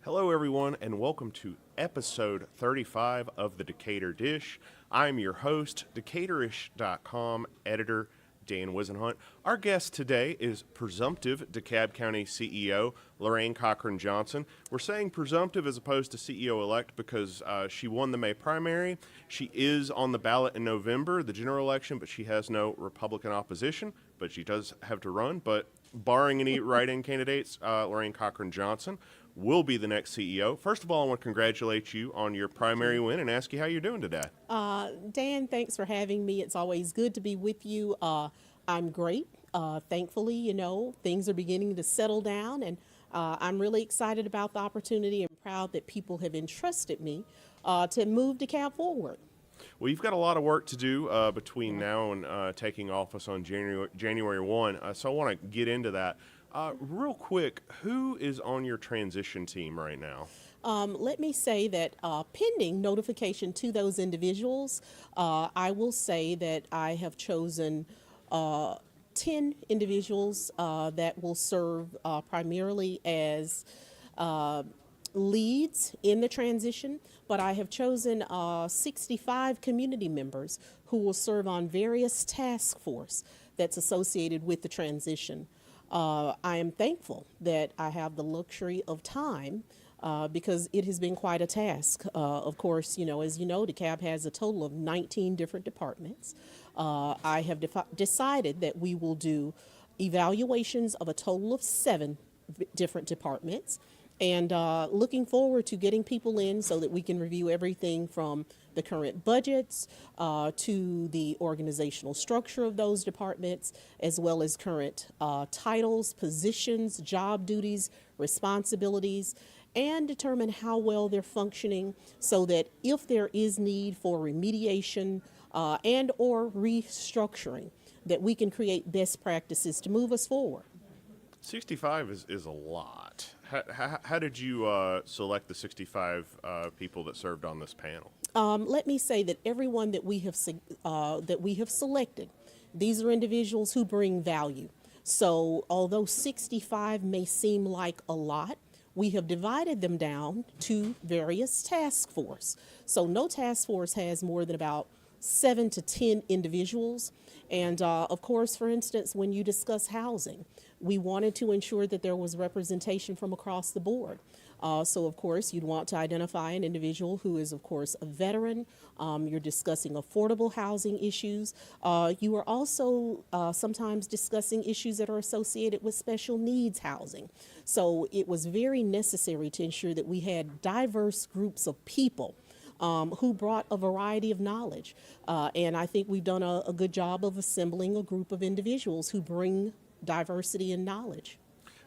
Hello, everyone, and welcome to episode 35 of the Decatur Dish. I'm your host, Decaturish.com editor Dan Whisenhunt. Our guest today is presumptive DeKalb County CEO Lorraine Cochran-Johnson. We're saying presumptive as opposed to CEO-elect because she won the May primary. She is on the ballot in November, the general election, but she has no Republican opposition, but she does have to run. But barring any write-in candidates, Lorraine Cochran-Johnson will be the next CEO. First of all, I want to congratulate you on your primary win and ask you how you're doing today. Dan, thanks for having me. It's always good to be with you. I'm great. Thankfully, things are beginning to settle down, and I'm really excited about the opportunity and proud that people have entrusted me to move DeKalb forward. Well, you've got a lot of work to do between now and taking office on January 1, so I want to get into that. Real quick, who is on your transition team right now? Let me say that pending notification to those individuals, I will say that I have chosen 10 individuals that will serve primarily as leads in the transition, but I have chosen 65 community members who will serve on various task force that's associated with the transition. I am thankful that I have the luxury of time because it has been quite a task. Of course, as you know, DeKalb has a total of 19 different departments. I have decided that we will do evaluations of a total of 7 different departments, and looking forward to getting people in so that we can review everything from the current budgets to the organizational structure of those departments, as well as current titles, positions, job duties, responsibilities, and determine how well they're functioning so that if there is need for remediation and or restructuring, that we can create best practices to move us forward. 65 is a lot. How did you select the 65 people that served on this panel? Let me say that everyone that we have selected, these are individuals who bring value. So although 65 may seem like a lot, we have divided them down to various task force. So no task force has more than about 7 to 10 individuals. And of course, for instance, when you discuss housing, we wanted to ensure that there was representation from across the board. So, of course, you'd want to identify an individual who is, of course, a veteran. You're discussing affordable housing issues. You are also sometimes discussing issues that are associated with special needs housing. So it was very necessary to ensure that we had diverse groups of people who brought a variety of knowledge. And I think we've done a good job of assembling a group of individuals who bring diversity and knowledge.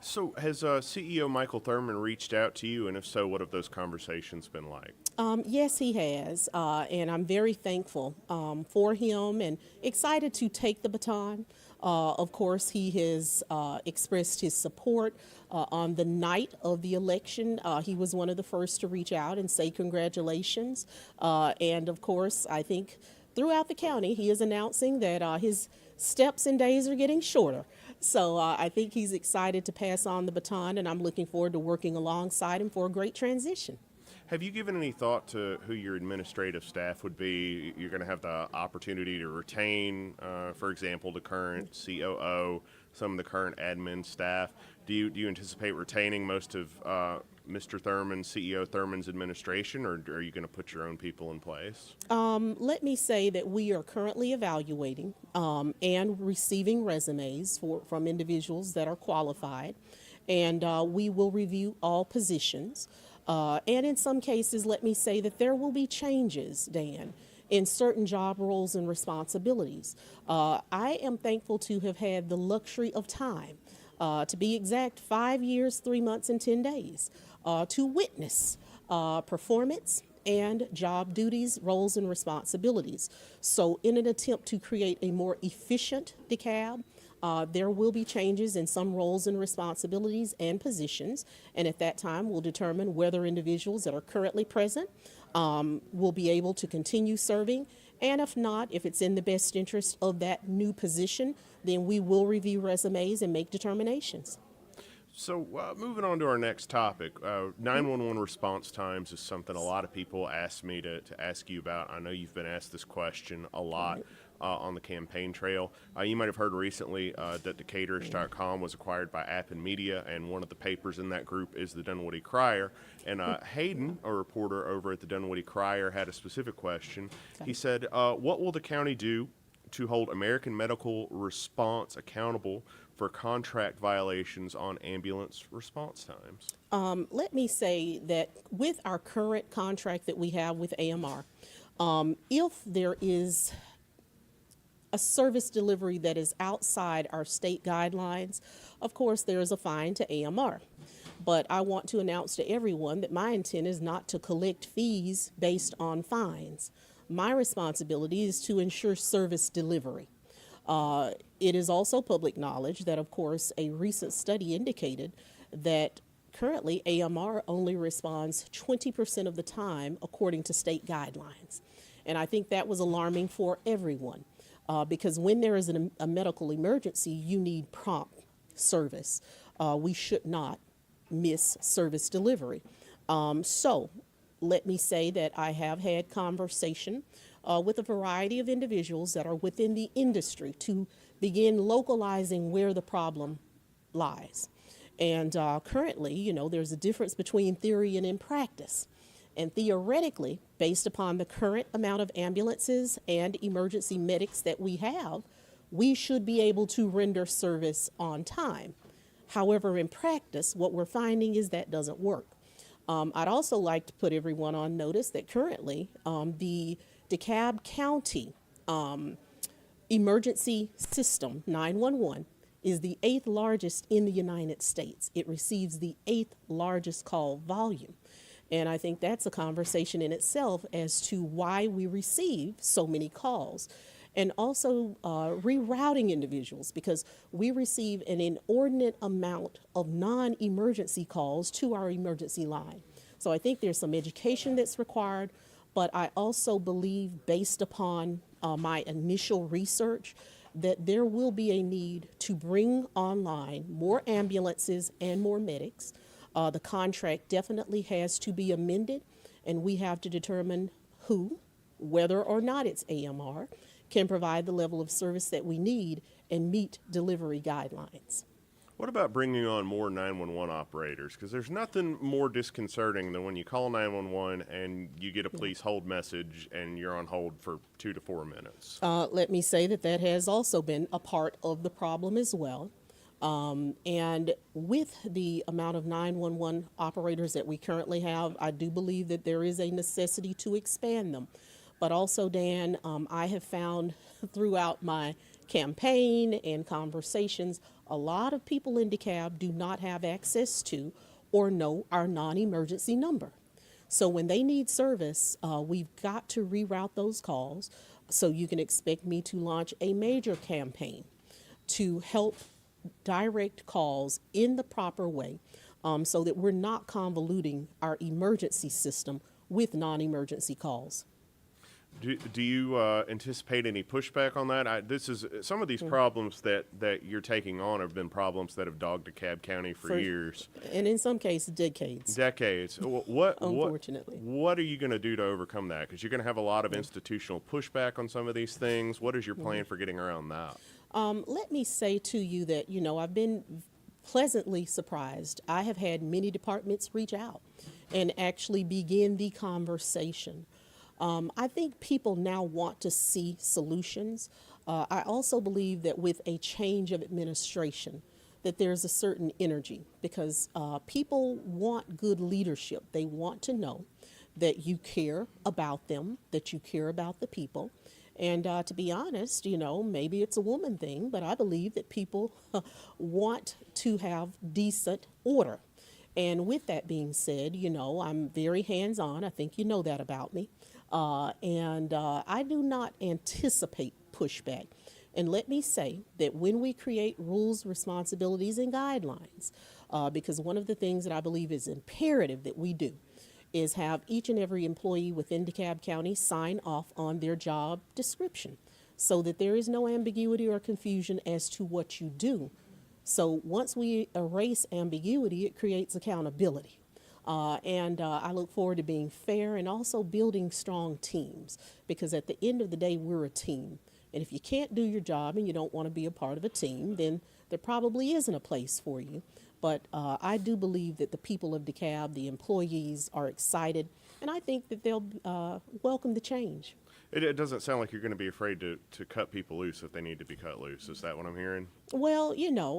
So has CEO Michael Thurman reached out to you, and if so, what have those conversations been like? Yes, he has, and I'm very thankful for him and excited to take the baton. Of course, he has expressed his support on the night of the election. He was one of the first to reach out and say congratulations. And of course, I think throughout the county, he is announcing that his steps and days are getting shorter. So I think he's excited to pass on the baton, and I'm looking forward to working alongside him for a great transition. Have you given any thought to who your administrative staff would be? You're going to have the opportunity to retain, for example, the current COO, some of the current admin staff. Do you anticipate retaining most of Mr. Thurman, CEO Thurman's administration, or are you going to put your own people in place? Let me say that we are currently evaluating and receiving resumes from individuals that are qualified, and we will review all positions. And in some cases, let me say that there will be changes, Dan, in certain job roles and responsibilities. I am thankful to have had the luxury of time, to be exact, 5 years, 3 months, and 10 days, to witness performance and job duties, roles, and responsibilities. So in an attempt to create a more efficient DeKalb, there will be changes in some roles and responsibilities and positions, and at that time we'll determine whether individuals that are currently present will be able to continue serving, and if not, if it's in the best interest of that new position, then we will review resumes and make determinations. So moving on to our next topic, 911 response times is something a lot of people ask me to ask you about. I know you've been asked this question a lot on the campaign trail. You might have heard recently that Decaturish.com was acquired by App and Media, and one of the papers in that group is the Dunwoody Crier. And Hayden, a reporter over at the Dunwoody Crier, had a specific question. He said, what will the county do to hold American Medical Response accountable for contract violations on ambulance response times? Let me say that with our current contract that we have with AMR, if there is a service delivery that is outside our state guidelines, of course there is a fine to AMR. But I want to announce to everyone that my intent is not to collect fees based on fines. My responsibility is to ensure service delivery. It is also public knowledge that, of course, a recent study indicated that currently AMR only responds 20% of the time according to state guidelines. And I think that was alarming for everyone because when there is a medical emergency, you need prompt service. We should not miss service delivery. So let me say that I have had conversation with a variety of individuals that are within the industry to begin localizing where the problem lies. And currently, you know, there's a difference between theory and in practice. And theoretically, based upon the current amount of ambulances and emergency medics that we have, we should be able to render service on time. However, in practice, what we're finding is that doesn't work. I'd also like to put everyone on notice that currently the DeKalb County emergency system, 911, is the 8th largest in the United States. It receives the 8th largest call volume. And I think that's a conversation in itself as to why we receive so many calls. And also rerouting individuals, because we receive an inordinate amount of non-emergency calls to our emergency line. So I think there's some education that's required, but I also believe, based upon my initial research, that there will be a need to bring online more ambulances and more medics. The contract definitely has to be amended, and we have to determine who, whether or not it's AMR, can provide the level of service that we need and meet delivery guidelines. What about bringing on more 911 operators? Because there's nothing more disconcerting than when you call 911 and you get a please hold message and you're on hold for 2 to 4 minutes. Let me say that that has also been a part of the problem as well. And with the amount of 911 operators that we currently have, I do believe that there is a necessity to expand them. But also, Dan, I have found throughout my campaign and conversations, a lot of people in DeKalb do not have access to or know our non-emergency number. So when they need service, we've got to reroute those calls. So you can expect me to launch a major campaign to help direct calls in the proper way so that we're not convoluting our emergency system with non-emergency calls. Do you anticipate any pushback on that? Some of these problems that you're taking on have been problems that have dogged DeKalb County for years, and in some cases decades. Unfortunately, what are you going to do to overcome that? Because you're going to have a lot of institutional pushback on some of these things. What is your plan for getting around that? Let me say to you that, you know, I've been pleasantly surprised. I have had many departments reach out and actually begin the conversation. I think people now want to see solutions. I also believe that with a change of administration, that there's a certain energy because people want good leadership. They want to know that you care about them, that you care about the people. And to be honest, you know, maybe it's a woman thing, but I believe that people want to have decent order. And with that being said, you know, I'm very hands-on. I think you know that about me. And I do not anticipate pushback. And let me say that when we create rules, responsibilities, and guidelines, because one of the things that I believe is imperative that we do is have each and every employee within DeKalb County sign off on their job description so that there is no ambiguity or confusion as to what you do, So once we erase ambiguity, it creates accountability. And I look forward to being fair and also building strong teams, because at the end of the day, we're a team. And if you can't do your job and you don't want to be a part of a team, then there probably isn't a place for you. But I do believe that the people of DeKalb, the employees, are excited, and I think that they'll welcome the change. It doesn't sound like you're going to be afraid to cut people loose if they need to be cut loose. Is that what I'm hearing? Well,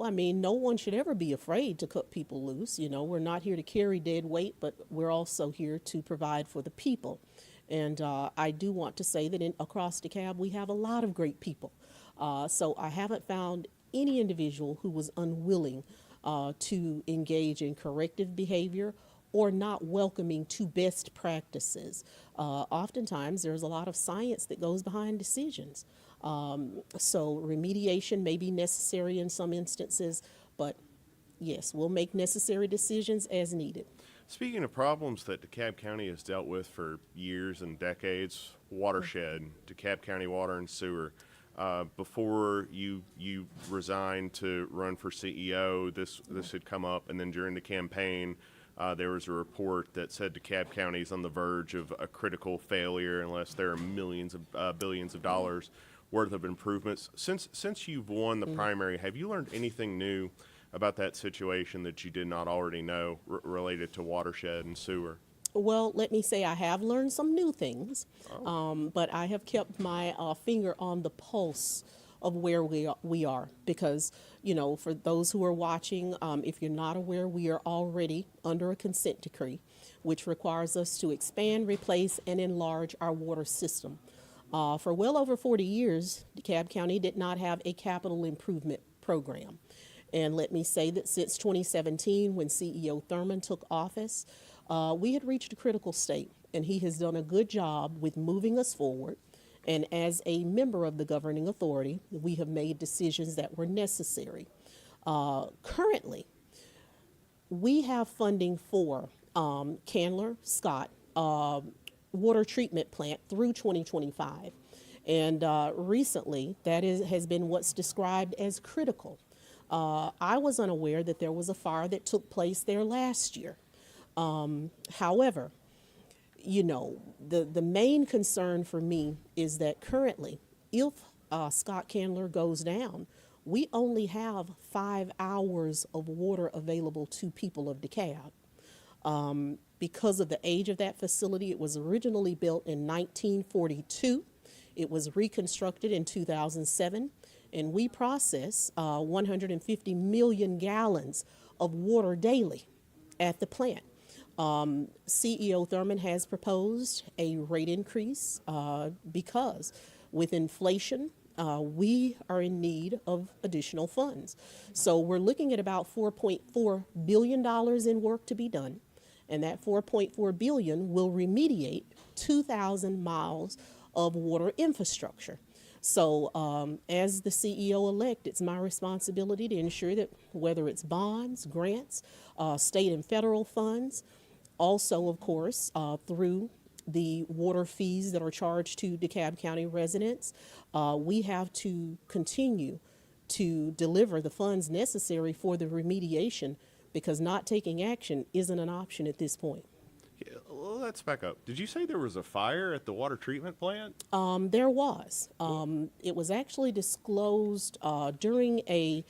I mean, no one should ever be afraid to cut people loose. We're not here to carry dead weight, but we're also here to provide for the people. And I do want to say that across DeKalb, we have a lot of great people. So I haven't found any individual who was unwilling to engage in corrective behavior or not welcoming to best practices. Oftentimes, there's a lot of science that goes behind decisions. So remediation may be necessary in some instances, but yes, we'll make necessary decisions as needed. Speaking of problems that DeKalb County has dealt with for years and decades, watershed, DeKalb County Water and Sewer. Before you resigned to run for CEO, this had come up, and then during the campaign, there was a report that said DeKalb County is on the verge of a critical failure unless there are millions of billions of dollars worth of improvements. Since you've won the primary, have you learned anything new about that situation that you did not already know related to watershed and sewer? Well, let me say I have learned some new things, but I have kept my finger on the pulse of where we are, because, for those who are watching, if you're not aware, we are already under a consent decree, which requires us to expand, replace, and enlarge our water system. For well over 40 years, DeKalb County did not have a capital improvement program. And let me say that since 2017, when CEO Thurman took office, we had reached a critical state, and he has done a good job with moving us forward. And as a member of the governing authority, we have made decisions that were necessary. Currently, we have funding for Candler Scott water treatment plant through 2025. And recently, that has been what's described as critical. I was unaware that there was a fire that took place there last year. However, the main concern for me is that currently, if Scott Candler goes down, we only have 5 hours of water available to people of DeKalb. Because of the age of that facility, it was originally built in 1942. It was reconstructed in 2007, and we process 150 million gallons of water daily at the plant. CEO Thurman has proposed a rate increase because with inflation, we are in need of additional funds. So we're looking at about $4.4 billion in work to be done, and that $4.4 billion will remediate 2,000 miles of water infrastructure. So as the CEO-elect, it's my responsibility to ensure that whether it's bonds, grants, state and federal funds, also, of course, through the water fees that are charged to DeKalb County residents, we have to continue to deliver the funds necessary for the remediation, because not taking action isn't an option at this point. Yeah, well, let's back up. Did you say there was a fire at the water treatment plant? There was. It was actually disclosed during a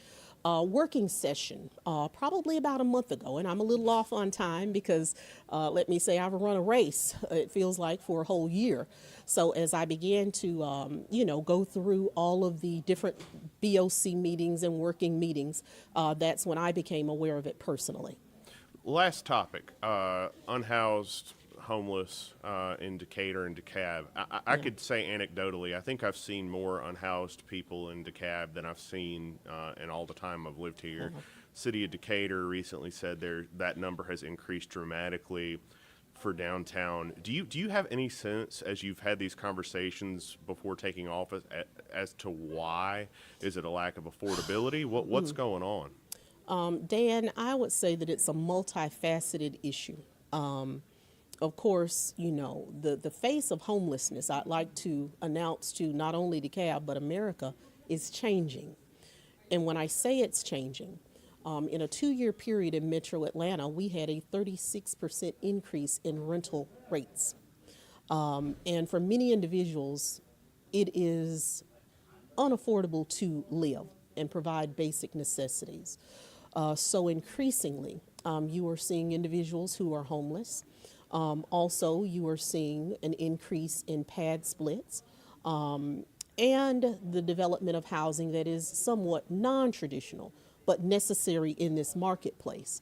working session probably about a month ago, and I'm a little off on time because let me say I've run a race, it feels like, for a whole year. So as I began to go through all of the different BOC meetings and working meetings, that's when I became aware of it personally. Last topic, unhoused, homeless in Decatur and DeKalb. I could say anecdotally, I think I've seen more unhoused people in DeKalb than I've seen in all the time I've lived here. City of Decatur recently said that number has increased dramatically for downtown. Do you have any sense, as you've had these conversations before taking office, as to why? Is it a lack of affordability? What's going on? Dan, I would say that it's a multifaceted issue. Of course, the face of homelessness, I'd like to announce to not only DeKalb but America, is changing. And when I say it's changing, In a 2-year period in Metro Atlanta, we had a 36% increase in rental rates. And for many individuals, it is unaffordable to live and provide basic necessities. So increasingly, you are seeing individuals who are homeless. Also, you are seeing an increase in pad splits and the development of housing that is somewhat non-traditional but necessary in this marketplace.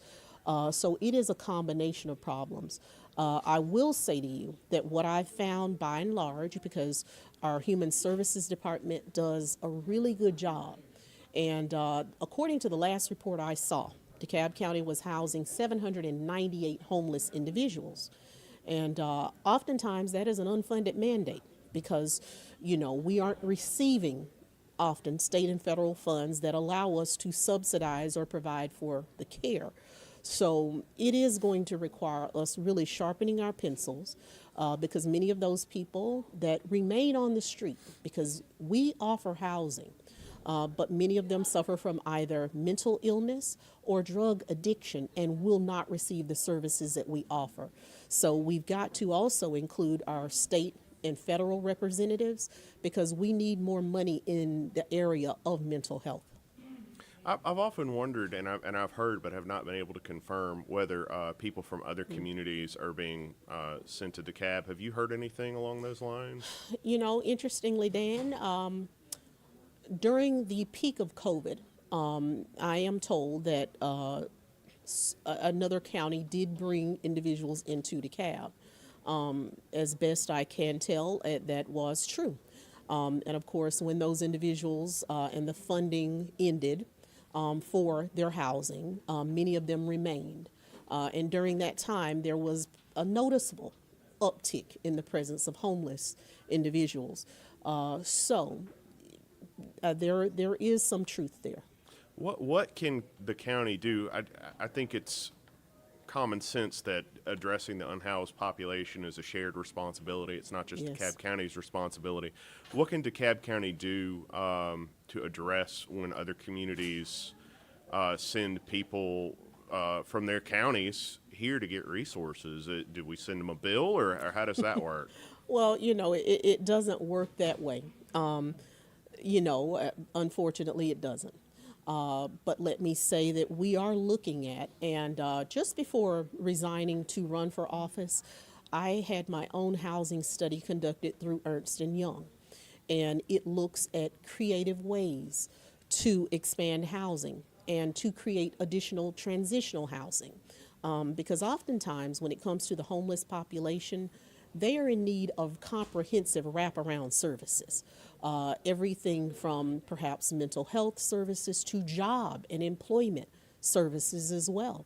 So it is a combination of problems. I will say to you that what I found by and large, because our Human Services Department does a really good job, and according to the last report I saw, DeKalb County was housing 798 homeless individuals. And oftentimes that is an unfunded mandate because, we aren't receiving often state and federal funds that allow us to subsidize or provide for the care. So it is going to require us really sharpening our pencils because many of those people that remain on the street, because we offer housing, but many of them suffer from either mental illness or drug addiction and will not receive the services that we offer. So we've got to also include our state and federal representatives because we need more money in the area of mental health. I've often wondered, and I've heard, but have not been able to confirm whether people from other communities are being sent to DeKalb. Have you heard anything along those lines? Interestingly, Dan, during the peak of COVID, I am told that another county did bring individuals into DeKalb. As best I can tell, that was true. And of course, when those individuals and the funding ended for their housing, many of them remained. And during that time, there was a noticeable uptick in the presence of homeless individuals. So there is some truth there. What can the county do? I think it's common sense that addressing the unhoused population is a shared responsibility. It's not just Yes. DeKalb County's responsibility. What can DeKalb County do to address when other communities send people from their counties here to get resources? Do we send them a bill, or how does that work? Well, it doesn't work that way. Unfortunately, it doesn't. But let me say that we are looking at, and just before resigning to run for office, I had my own housing study conducted through Ernst & Young, and it looks at creative ways to expand housing and to create additional transitional housing. Because oftentimes when it comes to the homeless population, they are in need of comprehensive wraparound services. Everything from perhaps mental health services to job and employment services as well.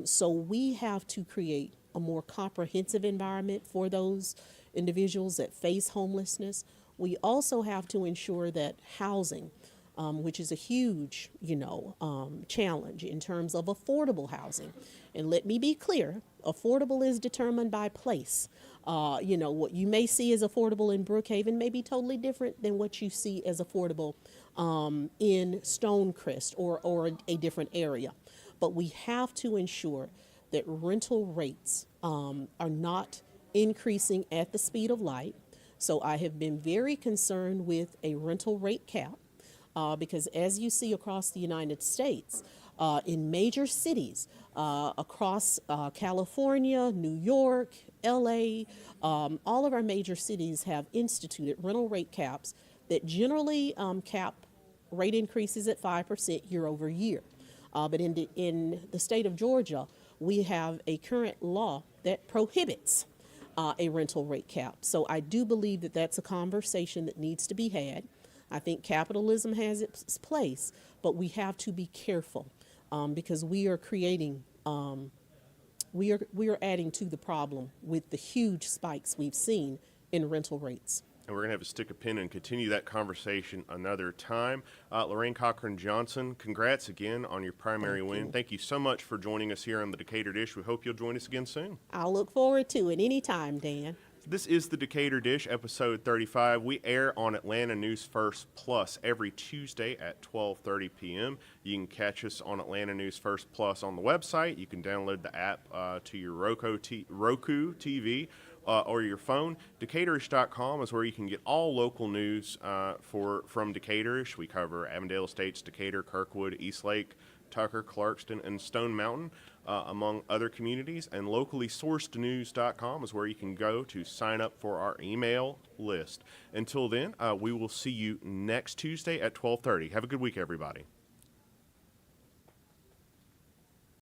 So we have to create a more comprehensive environment for those individuals that face homelessness. We also have to ensure that housing, which is a huge, challenge in terms of affordable housing. And let me be clear, affordable is determined by place. What you may see as affordable in Brookhaven may be totally different than what you see as affordable in Stonecrest or a different area. But we have to ensure that rental rates are not increasing at the speed of light. So I have been very concerned with a rental rate cap because as you see across the United States, in major cities across California, New York, LA, all of our major cities have instituted rental rate caps that generally cap rate increases at 5% year over year. But in the state of Georgia, we have a current law that prohibits a rental rate cap. So I do believe that that's a conversation that needs to be had. I think capitalism has its place, but we have to be careful because we are creating, we are adding to the problem with the huge spikes we've seen in rental rates. And we're going to have to stick a pin and continue that conversation another time. Lorraine Cochran-Johnson, congrats again on your primary win. Thank you so much for joining us here on the Decatur Dish. We hope you'll join us again soon. I'll look forward to it anytime, Dan. This is the Decatur Dish, episode 35. We air on Atlanta News First Plus every Tuesday at 12:30 p.m. You can catch us on Atlanta News First Plus on the website. You can download the app to your Roku TV or your phone. Decaturish.com is where you can get all local news from Decaturish. We cover Avondale Estates, Decatur, Kirkwood, Eastlake, Tucker, Clarkston, and Stone Mountain, among other communities. And locally sourced news.com is where you can go to sign up for our email list. Until then, we will see you next Tuesday at 12:30. Have a good week, everybody.